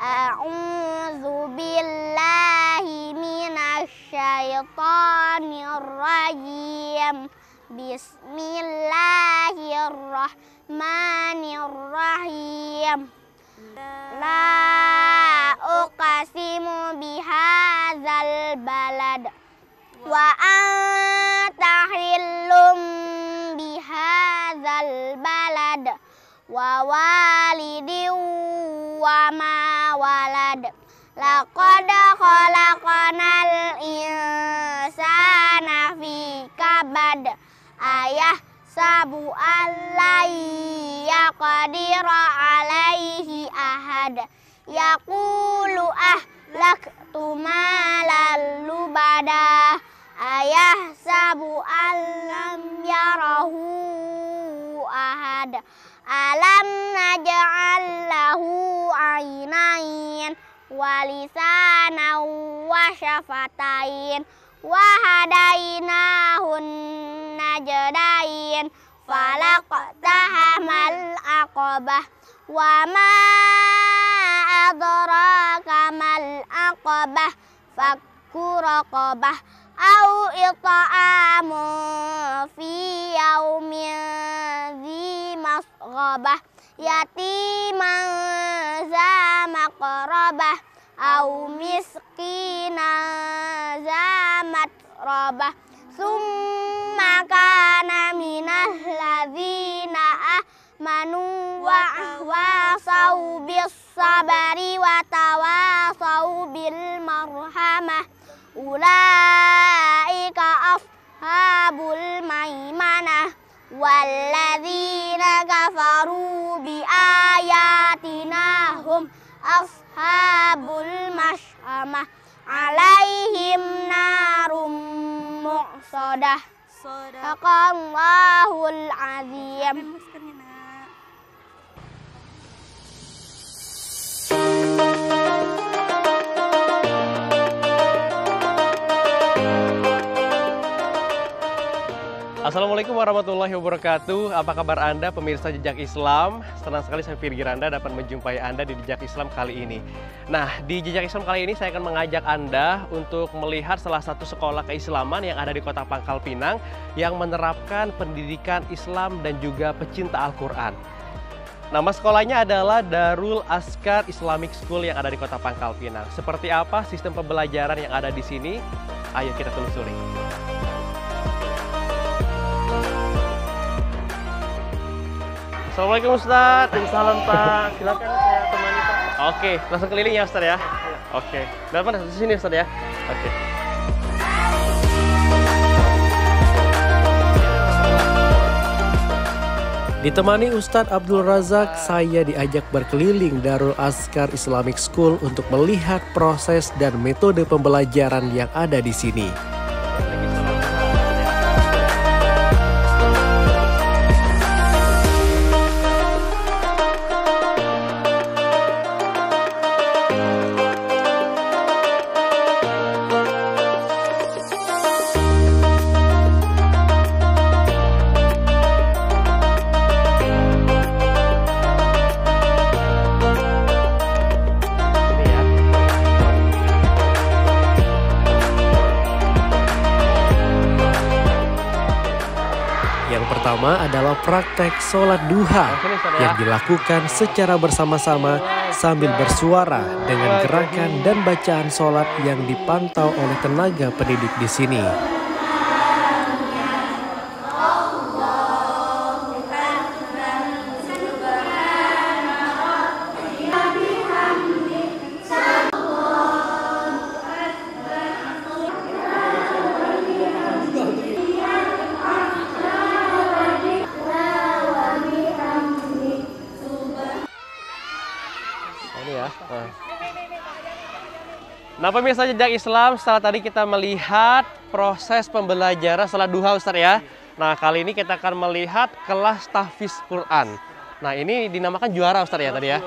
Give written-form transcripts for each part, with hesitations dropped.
A'udzu billahi minasy syaithanir rajim. Bismillahirrahmanirrahim. La uqsimu bihadzal balad wa anta hillum bihadzal balad wa walidin wa ma walad. Laqad khalaqnal insana fi kabad. Ayah sabu allai yaqdira alaihi ahad. Yaqulu ahlaktu malan lubada. Ayah sabu allam yarahu ahad. Alam naj'al lahu ainain wa lisanan wa syafatain wa hadainahun najdain. Falaqtahamal aqabah wa ma adraka mal aqabah. Fakku raqabah au it'amun fi yaumin dzi masghabah yatiman za maqrabah au miskinan za matrabah. Summa kana minal ladzina amanu wa wasau bis sabari wa tawasau bil marhamah. Ulaika ashabul maimanah walladzina kafaru bi ayatina hum ashabul masyamah. Alaihim narum muqsadah. Sadaqallahul azim. Assalamualaikum warahmatullahi wabarakatuh. Apa kabar Anda pemirsa Jejak Islam? Senang sekali saya Firgi Randa dapat menjumpai Anda di Jejak Islam kali ini. Nah, di Jejak Islam kali ini saya akan mengajak Anda untuk melihat salah satu sekolah keislaman yang ada di Kota Pangkal Pinang yang menerapkan pendidikan Islam dan juga pecinta Al-Quran. Nama sekolahnya adalah Darul Azkar Islamic School yang ada di Kota Pangkal Pinang. Seperti apa sistem pembelajaran yang ada di sini? Ayo kita telusuri. Assalamualaikum Ustaz. Waalaikumsalam Pak. Silakan saya temani Pak. Oke, langsung keliling ya Ustaz ya. Oke. Dari mana? Di sini Ustaz ya. Oke. Ditemani Ustadz Abdul Razak, saya diajak berkeliling Darul Azkar Islamic School untuk melihat proses dan metode pembelajaran yang ada di sini. Pertama adalah praktek sholat duha yang dilakukan secara bersama-sama sambil bersuara dengan gerakan dan bacaan sholat yang dipantau oleh tenaga pendidik di sini. Nah pemirsa Jejak Islam, setelah tadi kita melihat proses pembelajaran salat duha Ustaz ya. Nah kali ini kita akan melihat kelas tahfiz Quran. Nah ini dinamakan juara Ustaz ya tadi ya.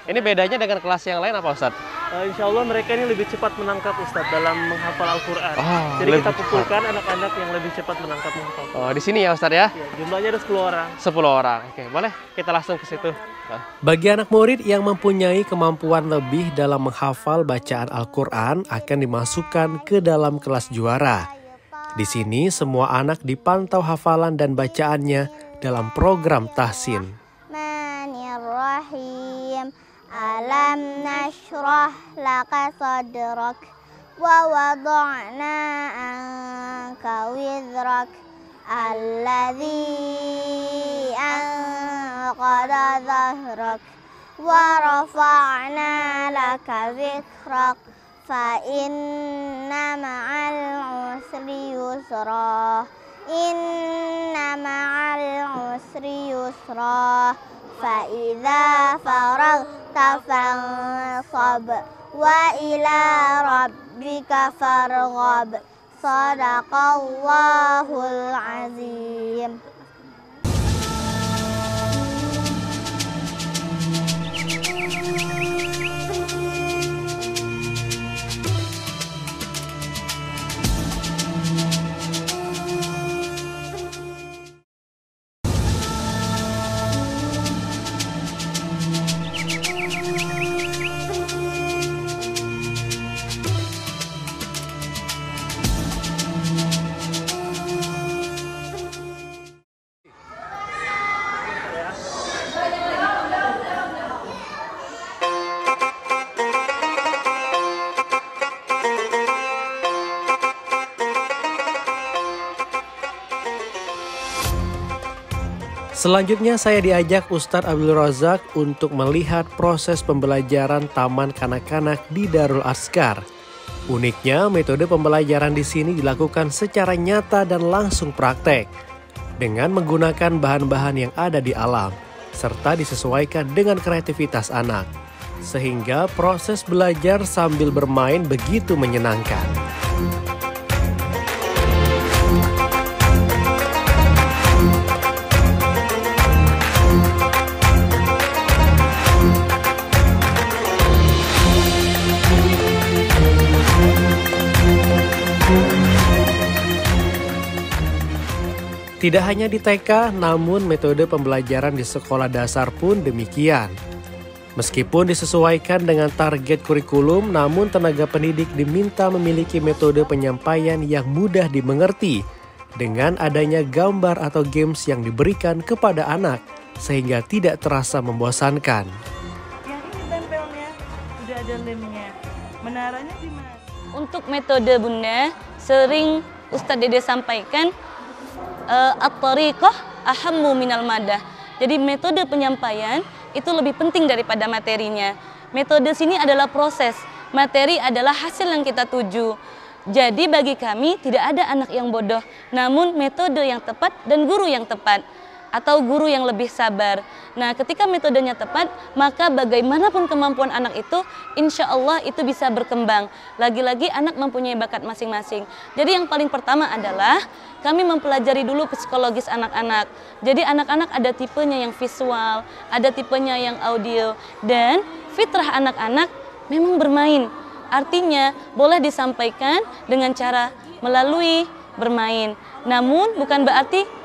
Ini bedanya dengan kelas yang lain apa Ustaz? insya Allah mereka ini lebih cepat menangkap Ustadz dalam menghafal Al-Quran. Jadi lebih kita kumpulkan anak-anak yang lebih cepat menangkap menghafal Al-Quran. Oh, di sini ya Ustadz ya? Ya, jumlahnya ada 10 orang. 10 orang. Oke, boleh kita langsung ke situ. Bagi anak murid yang mempunyai kemampuan lebih dalam menghafal bacaan Al-Quran akan dimasukkan ke dalam kelas juara. Di sini semua anak dipantau hafalan dan bacaannya dalam program tahsin. Bismillahirrahmanirrahim. Alam nashrah laka sadrak wa wada'na anka wizrak alladhi anqada dhahrak wa rafa'na laka zikrak fa inna ma'al usri yusra inna ma'al usri yusra fa idza faragta fansab wa ila rabbika farghab. Shadaqallahul azim. Selanjutnya saya diajak Ustadz Abdul Razak untuk melihat proses pembelajaran taman kanak-kanak di Darul Askar. Uniknya metode pembelajaran di sini dilakukan secara nyata dan langsung praktek dengan menggunakan bahan-bahan yang ada di alam serta disesuaikan dengan kreativitas anak. Sehingga proses belajar sambil bermain begitu menyenangkan. Tidak hanya di TK, namun metode pembelajaran di sekolah dasar pun demikian. Meskipun disesuaikan dengan target kurikulum, namun tenaga pendidik diminta memiliki metode penyampaian yang mudah dimengerti dengan adanya gambar atau games yang diberikan kepada anak sehingga tidak terasa membosankan. Yang ini tempelnya udah ada lemnya. Menaranya di mana? Untuk metode Bunda, sering Ustadz Dede sampaikan at-tariqah ahammu minal madah. Jadi metode penyampaian itu lebih penting daripada materinya. Metode sini adalah proses, materi adalah hasil yang kita tuju. Jadi bagi kami tidak ada anak yang bodoh, namun metode yang tepat dan guru yang tepat. Atau guru yang lebih sabar. Nah, ketika metodenya tepat, maka bagaimanapun kemampuan anak itu, insya Allah itu bisa berkembang. Lagi-lagi anak mempunyai bakat masing-masing. Jadi yang paling pertama adalah kami mempelajari dulu psikologis anak-anak. Jadi anak-anak ada tipenya yang visual, ada tipenya yang audio, dan fitrah anak-anak memang bermain. Artinya boleh disampaikan dengan cara melalui bermain. Namun bukan berarti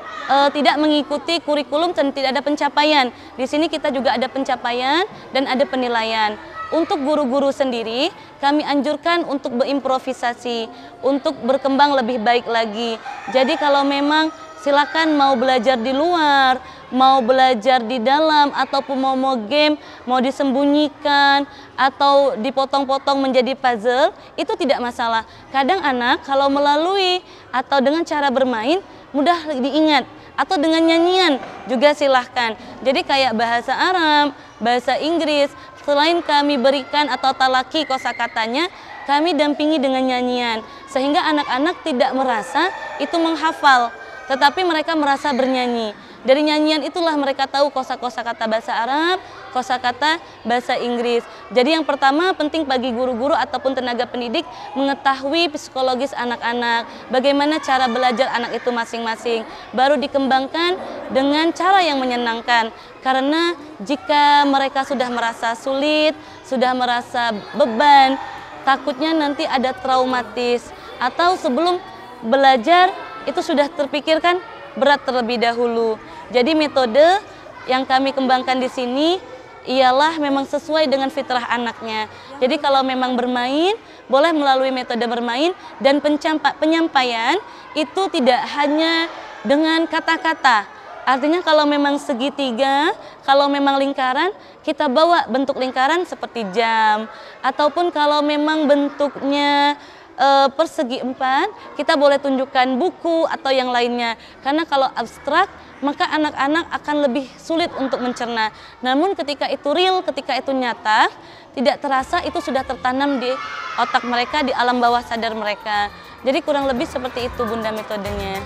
tidak mengikuti kurikulum dan tidak ada pencapaian. Di sini kita juga ada pencapaian dan ada penilaian. Untuk guru-guru sendiri, kami anjurkan untuk berimprovisasi, untuk berkembang lebih baik lagi. Jadi kalau memang silakan mau belajar di luar, mau belajar di dalam, ataupun mau game, mau disembunyikan, atau dipotong-potong menjadi puzzle, itu tidak masalah. Kadang anak kalau melalui atau dengan cara bermain, mudah diingat, atau dengan nyanyian juga silahkan. Jadi kayak bahasa Arab, bahasa Inggris, selain kami berikan atau talaki kosakatanya, kami dampingi dengan nyanyian. Sehingga anak-anak tidak merasa itu menghafal, tetapi mereka merasa bernyanyi. Dari nyanyian itulah mereka tahu kosa-kosa kata bahasa Arab, kosakata bahasa Inggris. Jadi yang pertama penting bagi guru-guru ataupun tenaga pendidik mengetahui psikologis anak-anak, bagaimana cara belajar anak itu masing-masing, baru dikembangkan dengan cara yang menyenangkan. Karena jika mereka sudah merasa sulit, sudah merasa beban, takutnya nanti ada traumatis, atau sebelum belajar itu sudah terpikirkan berat terlebih dahulu. Jadi metode yang kami kembangkan di sini ialah memang sesuai dengan fitrah anaknya. Jadi kalau memang bermain, boleh melalui metode bermain, dan penyampaian itu tidak hanya dengan kata-kata. Artinya kalau memang segitiga, kalau memang lingkaran, kita bawa bentuk lingkaran seperti jam. Ataupun kalau memang bentuknya persegi 4, kita boleh tunjukkan buku atau yang lainnya. Karena kalau abstrak, maka anak-anak akan lebih sulit untuk mencerna. Namun ketika itu real, ketika itu nyata, tidak terasa itu sudah tertanam di otak mereka, di alam bawah sadar mereka. Jadi kurang lebih seperti itu Bunda metodenya.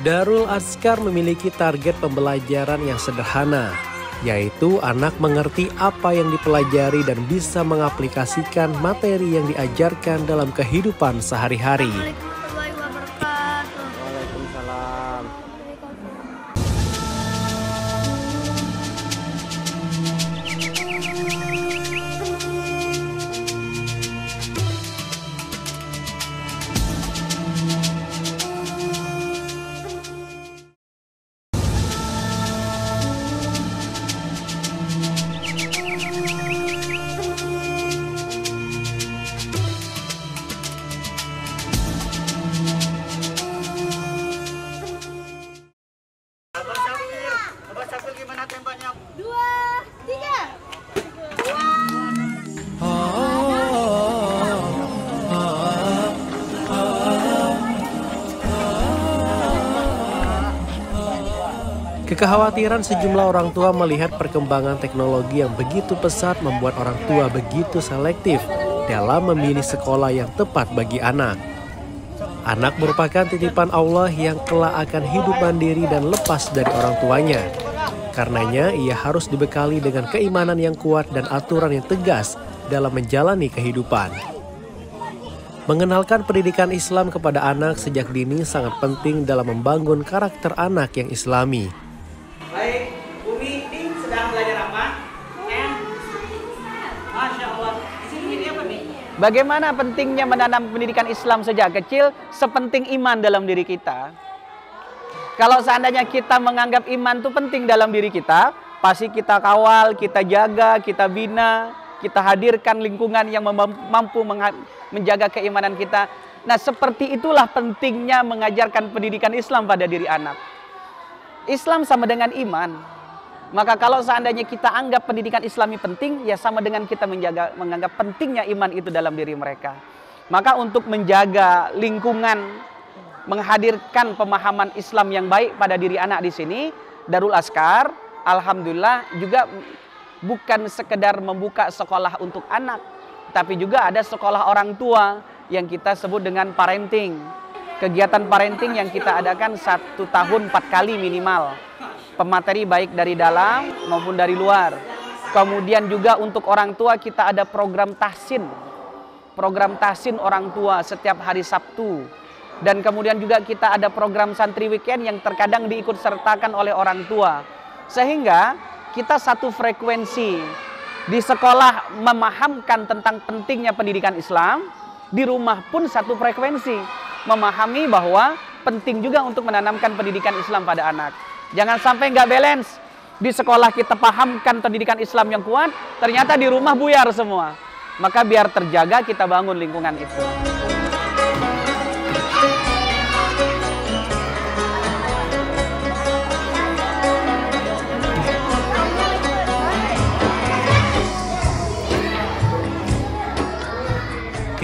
Darul Azkar memiliki target pembelajaran yang sederhana, yaitu anak mengerti apa yang dipelajari dan bisa mengaplikasikan materi yang diajarkan dalam kehidupan sehari-hari. Waalaikumsalam. Kekhawatiran sejumlah orang tua melihat perkembangan teknologi yang begitu pesat membuat orang tua begitu selektif dalam memilih sekolah yang tepat bagi anak. Anak merupakan titipan Allah yang kelak akan hidup mandiri dan lepas dari orang tuanya. Karenanya ia harus dibekali dengan keimanan yang kuat dan aturan yang tegas dalam menjalani kehidupan. Mengenalkan pendidikan Islam kepada anak sejak dini sangat penting dalam membangun karakter anak yang Islami. Baik, Umi ini sedang belajar apa? Masya Allah. Di sini ini apa nih? Bagaimana pentingnya menanam pendidikan Islam sejak kecil, sepenting iman dalam diri kita. Kalau seandainya kita menganggap iman itu penting dalam diri kita, pasti kita kawal, kita jaga, kita bina, kita hadirkan lingkungan yang mampu menjaga keimanan kita. Nah, seperti itulah pentingnya mengajarkan pendidikan Islam pada diri anak. Islam sama dengan iman. Maka kalau seandainya kita anggap pendidikan Islami penting, ya sama dengan kita menganggap pentingnya iman itu dalam diri mereka. Maka untuk menjaga lingkungan, menghadirkan pemahaman Islam yang baik pada diri anak di sini, Darul Azkar, alhamdulillah juga bukan sekedar membuka sekolah untuk anak, tapi juga ada sekolah orang tua yang kita sebut dengan parenting. Kegiatan parenting yang kita adakan 1 tahun 4 kali minimal. Pemateri baik dari dalam maupun dari luar. Kemudian juga untuk orang tua kita ada program tahsin. Program tahsin orang tua setiap hari Sabtu. Dan kemudian juga kita ada program santri weekend yang terkadang diikut sertakan oleh orang tua. Sehingga kita satu frekuensi. Di sekolah memahamkan tentang pentingnya pendidikan Islam. Di rumah pun satu frekuensi. Memahami bahwa penting juga untuk menanamkan pendidikan Islam pada anak. Jangan sampai nggak balance. Di sekolah kita pahamkan pendidikan Islam yang kuat, ternyata di rumah buyar semua. Maka biar terjaga kita bangun lingkungan itu.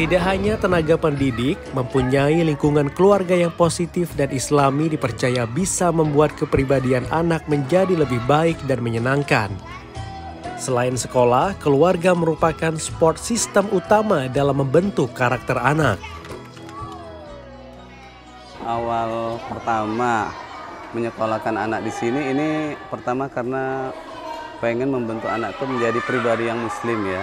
Tidak hanya tenaga pendidik, mempunyai lingkungan keluarga yang positif dan islami dipercaya bisa membuat kepribadian anak menjadi lebih baik dan menyenangkan. Selain sekolah, keluarga merupakan support system utama dalam membentuk karakter anak. Awal pertama menyekolahkan anak di sini ini pertama karena pengen membentuk anak itu menjadi pribadi yang muslim ya.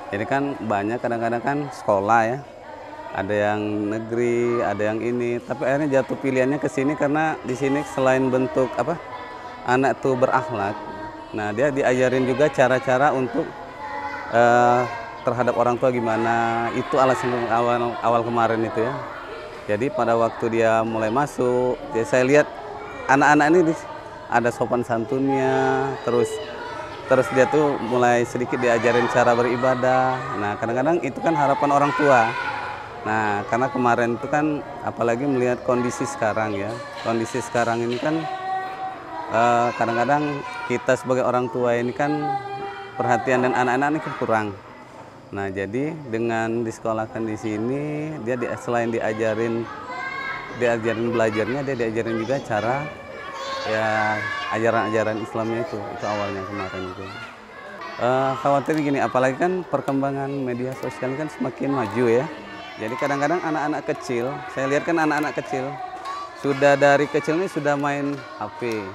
Jadi kan banyak kadang-kadang kan sekolah ya, ada yang negeri, ada yang ini. Tapi akhirnya jatuh pilihannya ke sini karena di sini selain bentuk anak tuh berakhlak. Nah dia diajarin juga cara-cara untuk terhadap orang tua gimana. Itu alasan awal kemarin itu ya. Jadi pada waktu dia mulai masuk, jadi saya lihat anak-anak ini ada sopan santunnya, terus dia tuh mulai sedikit diajarin cara beribadah. Nah kadang-kadang itu kan harapan orang tua. Nah karena kemarin itu kan apalagi melihat kondisi sekarang ya. Kondisi sekarang ini kan kadang-kadang kita sebagai orang tua ini kan perhatian dan anak-anak ini kurang. Nah jadi dengan disekolahkan di sini dia selain diajarin belajarnya, dia diajarin juga cara ya ajaran-ajaran Islamnya itu awalnya kemarin itu. Khawatirnya gini, apalagi kan perkembangan media sosial kan semakin maju ya. Jadi kadang-kadang anak-anak kecil, saya lihat kan anak-anak kecil sudah dari kecil ini sudah main HP,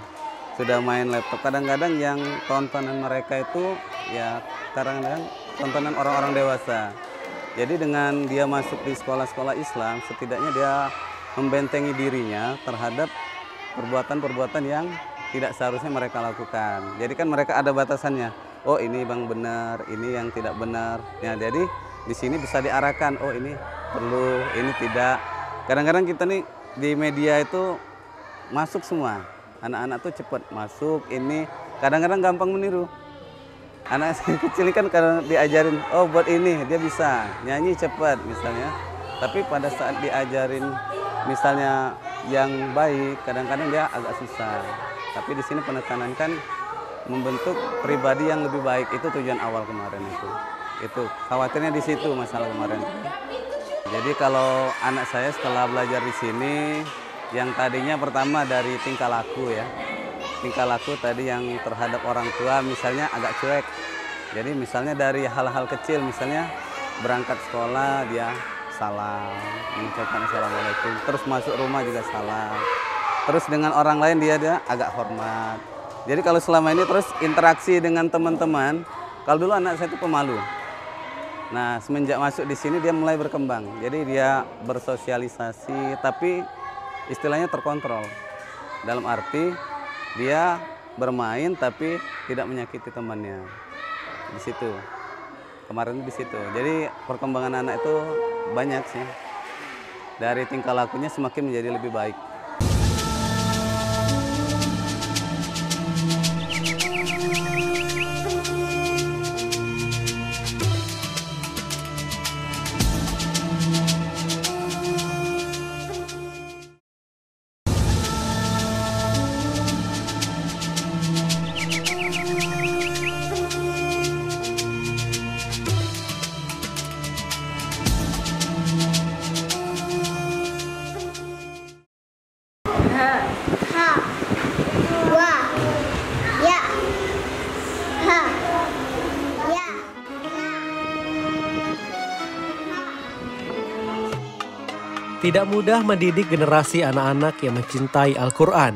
sudah main laptop. Kadang-kadang yang tontonan mereka itu ya kadang-kadang tontonan orang-orang dewasa. Jadi dengan dia masuk di sekolah-sekolah Islam, setidaknya dia membentengi dirinya terhadap perbuatan-perbuatan yang tidak seharusnya mereka lakukan. Jadi kan mereka ada batasannya. Oh ini bang benar, ini yang tidak benar. Ya jadi di sini bisa diarahkan. Oh ini perlu, ini tidak. Kadang-kadang kita nih di media itu masuk semua. Anak-anak tuh cepat masuk. Ini kadang-kadang gampang meniru. Anak kecil ini kan kadang diajarin. Oh buat ini dia bisa nyanyi cepat misalnya. Tapi pada saat diajarin misalnya yang baik, kadang-kadang dia agak susah. Tapi di sini penekanan kan membentuk pribadi yang lebih baik, itu tujuan awal kemarin itu. Itu khawatirnya di situ masalah kemarin. Jadi kalau anak saya setelah belajar di sini, yang tadinya pertama dari tingkah laku ya. Tingkah laku tadi yang terhadap orang tua misalnya agak cuek. Jadi misalnya dari hal-hal kecil, misalnya berangkat sekolah dia salam, mengucapkan assalamualaikum, terus masuk rumah juga salam, terus dengan orang lain dia agak hormat. Jadi kalau selama ini terus interaksi dengan teman-teman, kalau dulu anak saya itu pemalu. Nah semenjak masuk di sini dia mulai berkembang, jadi dia bersosialisasi tapi istilahnya terkontrol, dalam arti dia bermain tapi tidak menyakiti temannya. Di situ kemarin di situ, jadi perkembangan anak itu banyak sih, dari tingkah lakunya semakin menjadi lebih baik. Tidak mudah mendidik generasi anak-anak yang mencintai Al-Quran.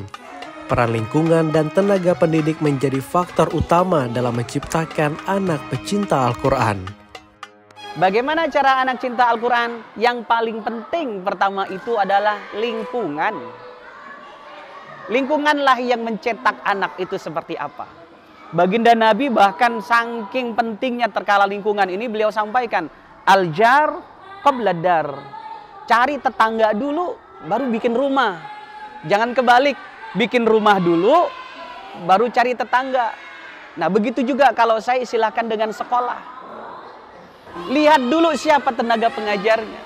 Peran lingkungan dan tenaga pendidik menjadi faktor utama dalam menciptakan anak pecinta Al-Quran. Bagaimana cara anak cinta Al-Quran? Yang paling penting pertama itu adalah lingkungan. Lingkunganlah yang mencetak anak itu seperti apa. Baginda Nabi bahkan saking pentingnya terkala lingkungan ini beliau sampaikan, al-jar qabla dar. Cari tetangga dulu, baru bikin rumah. Jangan kebalik, bikin rumah dulu, baru cari tetangga. Nah begitu juga kalau saya istilahkan dengan sekolah. Lihat dulu siapa tenaga pengajarnya,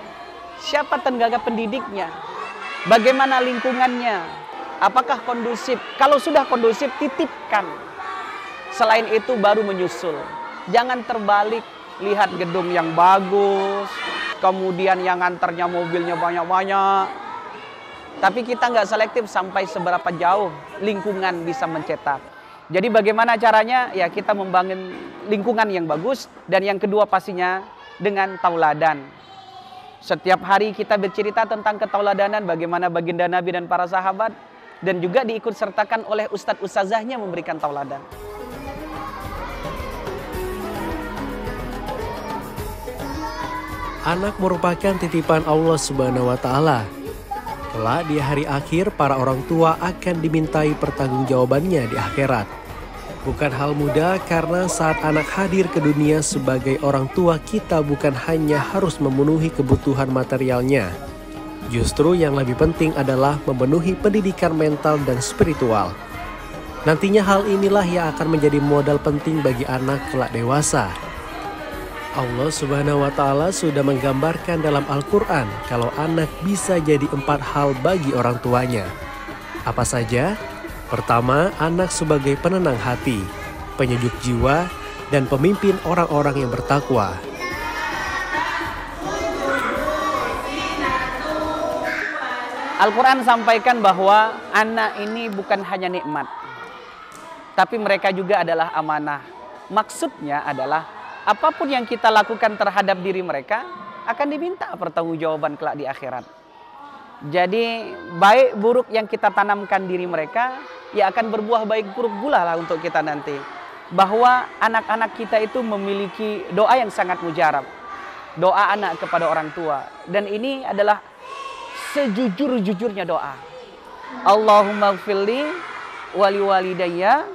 siapa tenaga pendidiknya, bagaimana lingkungannya, apakah kondusif. Kalau sudah kondusif, titipkan. Selain itu baru menyusul. Jangan terbalik, lihat gedung yang bagus, kemudian yang nganternya mobilnya banyak-banyak. Tapi kita nggak selektif sampai seberapa jauh lingkungan bisa mencetak. Jadi bagaimana caranya? Ya kita membangun lingkungan yang bagus, dan yang kedua pastinya dengan tauladan. Setiap hari kita bercerita tentang ketauladanan, bagaimana baginda Nabi dan para sahabat, dan juga diikut sertakan oleh ustadz ustazahnya memberikan tauladan. Anak merupakan titipan Allah Subhanahu wa Ta'ala. Kelak di hari akhir, para orang tua akan dimintai pertanggungjawabannya di akhirat. Bukan hal mudah karena saat anak hadir ke dunia sebagai orang tua, kita bukan hanya harus memenuhi kebutuhan materialnya. Justru yang lebih penting adalah memenuhi pendidikan mental dan spiritual. Nantinya hal inilah yang akan menjadi modal penting bagi anak kelak dewasa. Allah Subhanahu wa Ta'ala sudah menggambarkan dalam Al-Quran kalau anak bisa jadi 4 hal bagi orang tuanya. Apa saja? Pertama, anak sebagai penenang hati, penyejuk jiwa, dan pemimpin orang-orang yang bertakwa. Al-Quran sampaikan bahwa anak ini bukan hanya nikmat, tapi mereka juga adalah amanah. Maksudnya adalah apapun yang kita lakukan terhadap diri mereka akan diminta pertanggungjawaban kelak di akhirat. Jadi baik buruk yang kita tanamkan diri mereka, ya akan berbuah baik buruk pula lah untuk kita nanti. Bahwa anak-anak kita itu memiliki doa yang sangat mujarab. Doa anak kepada orang tua. Dan ini adalah sejujur-jujurnya doa. Allahumma gfirli wali walidayya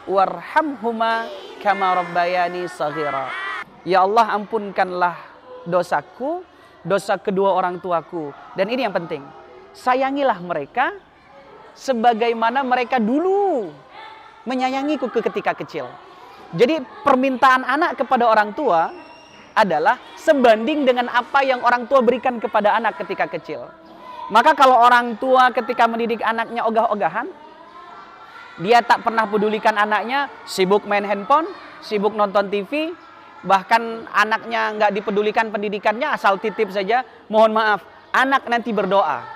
warhamhuma kama rabbayani saghira. Ya Allah, ampunkanlah dosaku, dosa kedua orang tuaku. Dan ini yang penting, sayangilah mereka sebagaimana mereka dulu menyayangiku ketika kecil. Jadi permintaan anak kepada orang tua adalah sebanding dengan apa yang orang tua berikan kepada anak ketika kecil. Maka kalau orang tua ketika mendidik anaknya ogah-ogahan, dia tak pernah pedulikan anaknya, sibuk main handphone, sibuk nonton TV, bahkan anaknya nggak dipedulikan pendidikannya, asal titip saja, mohon maaf, anak nanti berdoa,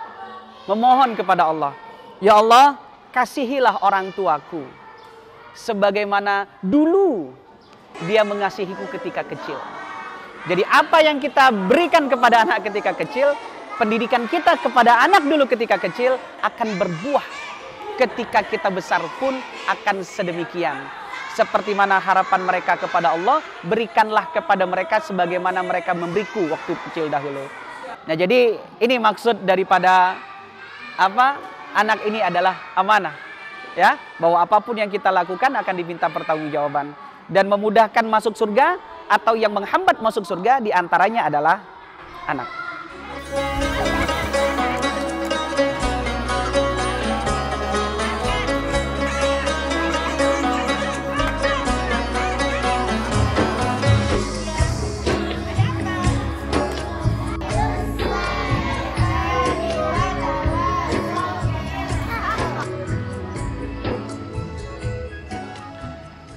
memohon kepada Allah, ya Allah, kasihilah orang tuaku sebagaimana dulu dia mengasihiku ketika kecil. Jadi apa yang kita berikan kepada anak ketika kecil, pendidikan kita kepada anak dulu ketika kecil akan berbuah ketika kita besar pun akan sedemikian. Seperti mana harapan mereka kepada Allah, berikanlah kepada mereka sebagaimana mereka memberiku waktu kecil dahulu. Nah, jadi ini maksud daripada apa? Anak ini adalah amanah. Ya, bahwa apapun yang kita lakukan akan diminta pertanggungjawaban, dan memudahkan masuk surga atau yang menghambat masuk surga diantaranya adalah anak.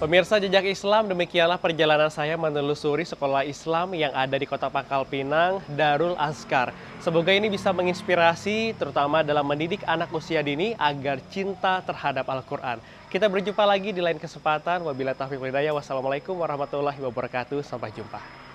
Pemirsa Jejak Islam, demikianlah perjalanan saya menelusuri sekolah Islam yang ada di Kota Pangkal Pinang, Darul Azkar. Semoga ini bisa menginspirasi, terutama dalam mendidik anak usia dini agar cinta terhadap Al-Quran. Kita berjumpa lagi di lain kesempatan. Wabillahi taufiq wal hidayah. Wassalamualaikum warahmatullahi wabarakatuh. Sampai jumpa.